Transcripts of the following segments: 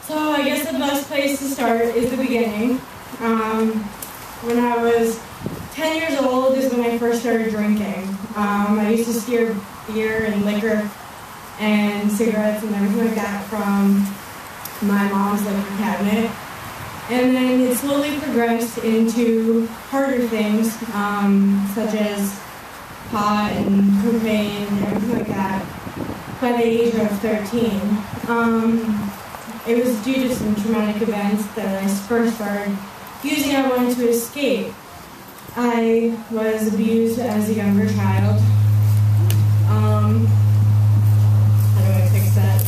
So I guess the best place to start is the beginning. When I was 10 years old is when I first started drinking. I used to steer beer and liquor and cigarettes and everything like that from my mom's liquor cabinet. And then it slowly progressed into harder things, such as pot and cocaine and everything like that by the age of 13. It was due to some traumatic events that I first started using. I wanted to escape. I was abused as a younger child. How do I fix that?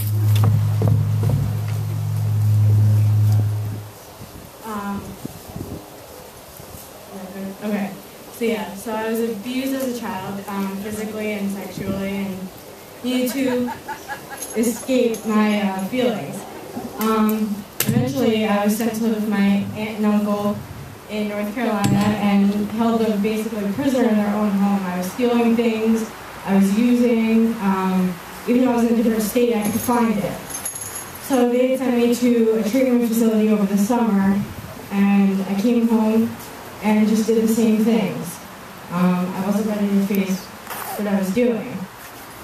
Okay. So I was abused as a child, physically and sexually, and needed to escape my feelings. Eventually, I was sent to live with my aunt and uncle in North Carolina and held as basically a prisoner in their own home. I was stealing things, I was using, even though I was in a different state, I could find it. So they sent me to a treatment facility over the summer, and I came home and just did the same things. I wasn't ready to face what I was doing.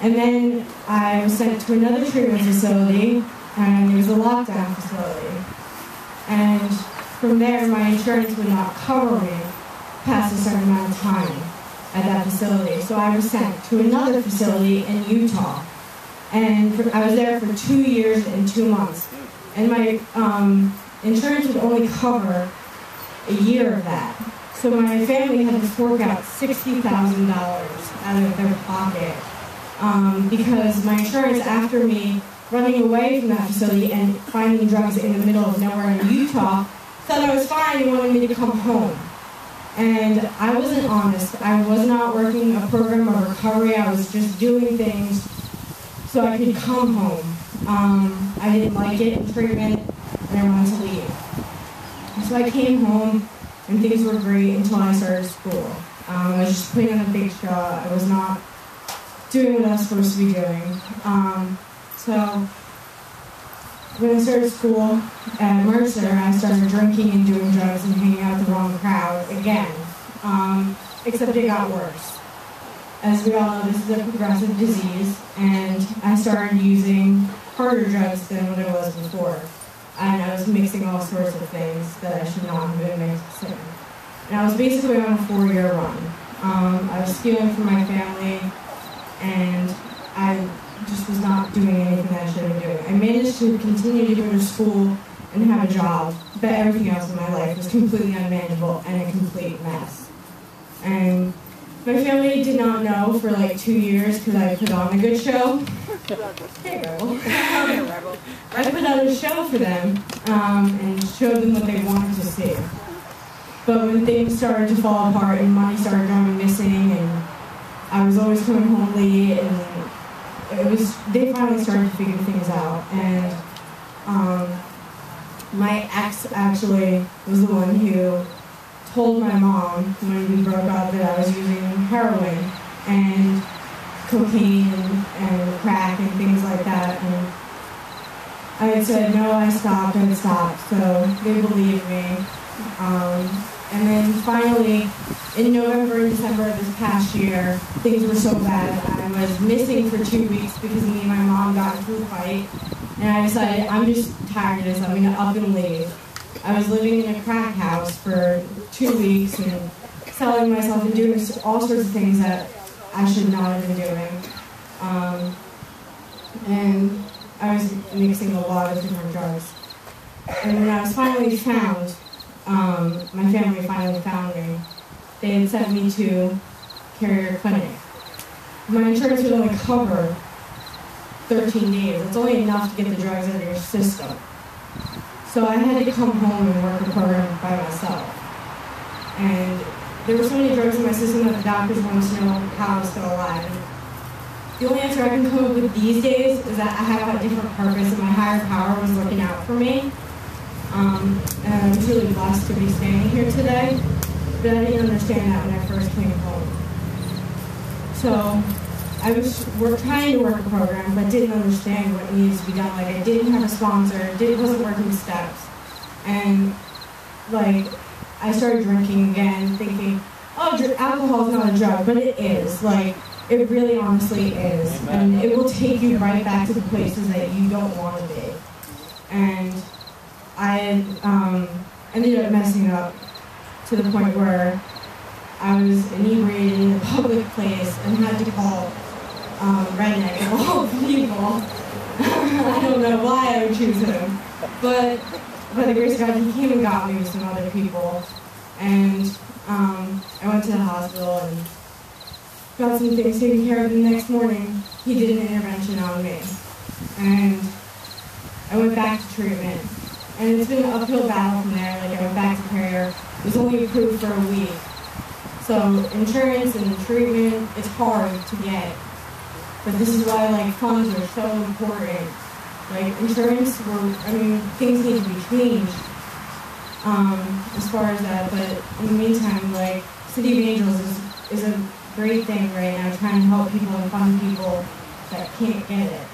And then I was sent to another treatment facility, and it was a lockdown facility. And from there, my insurance would not cover me past a certain amount of time at that facility. So I was sent to another facility in Utah. And I was there for 2 years and 2 months. And my insurance would only cover a year of that. So my family had to fork out $60,000 out of their pocket because my insurance, after me running away from that facility and finding drugs in the middle of nowhere in Utah, thought I was fine and wanted me to come home. And I wasn't honest. I was not working a program of recovery. I was just doing things so I could come home. I didn't like it in treatment, and I wanted to leave. So I came home, and things were great until I started school. I was just putting on a big show. I was not doing what I was supposed to be doing. So when I started school at Mercer, I started drinking and doing drugs and hanging out with the wrong crowd again, except it got worse. As we all know, this is a progressive disease, and I started using harder drugs than what I was before. And I was mixing all sorts of things that I should not have been mixing. And I was basically on a 4-year run. I was stealing from my family, and I just was not doing anything that I should have been doing. I managed to continue to go to school and have a job, but everything else in my life was completely unmanageable and a complete mess. And my family did not know for like 2 years because I put on a good show. Hey, Rebel. I put on a show for them and showed them what they wanted to see. But when things started to fall apart and money started going missing and I was always coming home late, and they finally started to figure things out. And my ex actually was the one who told my mom when we broke up that I was using heroin and cocaine and crack and things like that. And I had said, no, I stopped. So they believed me. And then finally, in November and December of this past year, things were so bad. I was missing for 2 weeks because me and my mom got into a fight. And I decided, I'm just tired of this. I'm going to up and leave. I was living in a crack house for 2 weeks and selling myself and doing all sorts of things that I should not have been doing. And I was mixing a lot of different drugs. And when I was finally found, my family finally found me, they had sent me to Carrier Clinic. My insurance would only cover 13 days. It's only enough to get the drugs out of your system. So I had to come home and work the program by myself. And there were so many drugs in my system that the doctors wanted to know how I was still alive. And the only answer I can come up with these days is that I have a different purpose and my higher power was looking out for me. And I'm really blessed to be standing here today, but I didn't understand that when I first came home. So we're trying to work a program, but didn't understand what needs to be done. Like, I didn't have a sponsor, wasn't working steps. And, like, I started drinking again, thinking, oh, alcohol is not a drug, but it is. Like, it really honestly is. And it will take you right back to the places that you don't want to be. And I ended up messing up to the point where I was inebriated in a public place and had to call redneck of all people. I don't know why I would choose him, but by the grace of God, he came and got me with some other people, and I went to the hospital and got some things taken care of. The next morning, he did an intervention on me, and I went back to treatment, and it's been an uphill battle from there. Like, I went back to prayer. It was only approved for a week. So insurance and treatment, it's hard to get. But this is why, like, funds are so important. Like, insurance, things need to be changed as far as that. But in the meantime, like, City of Angels is a great thing right now, trying to help people and fund people that can't get it.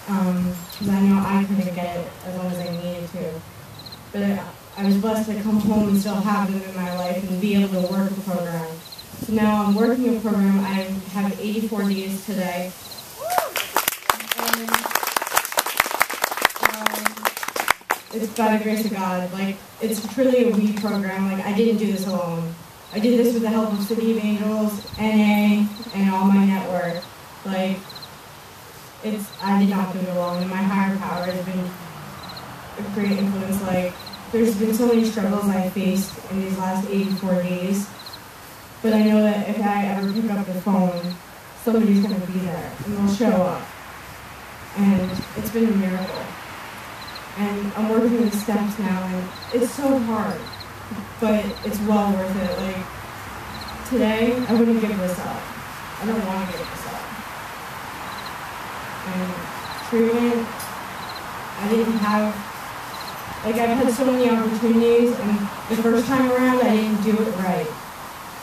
Because I know I couldn't get it as long as I needed to. But I was blessed to come home and still have them in my life and be able to work a program. So now I'm working a program. I have 84 days today. And, it's by the grace of God. Like, it's truly a we program. Like, I didn't do this alone. I did this with the help of City of Angels, NA, and all my network. Like, I did not do it alone, and my higher power has been a great influence. Like, there's been so many struggles I faced in these last 84 days, but I know that if I ever pick up the phone, somebody's going to be there, and they'll show up. And it's been a miracle. And I'm working the steps now, and it's so hard, but it's well worth it. Like, today, I wouldn't give this up. I don't want to give this up. And treatment, I didn't have, like, I've had so many opportunities, and the first time around, I didn't do it right.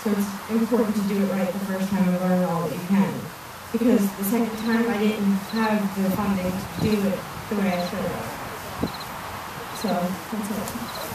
So it's important to do it right the first time and learn all that you can. Because the second time, I didn't have the funding to do it the way I should have. So, that's it.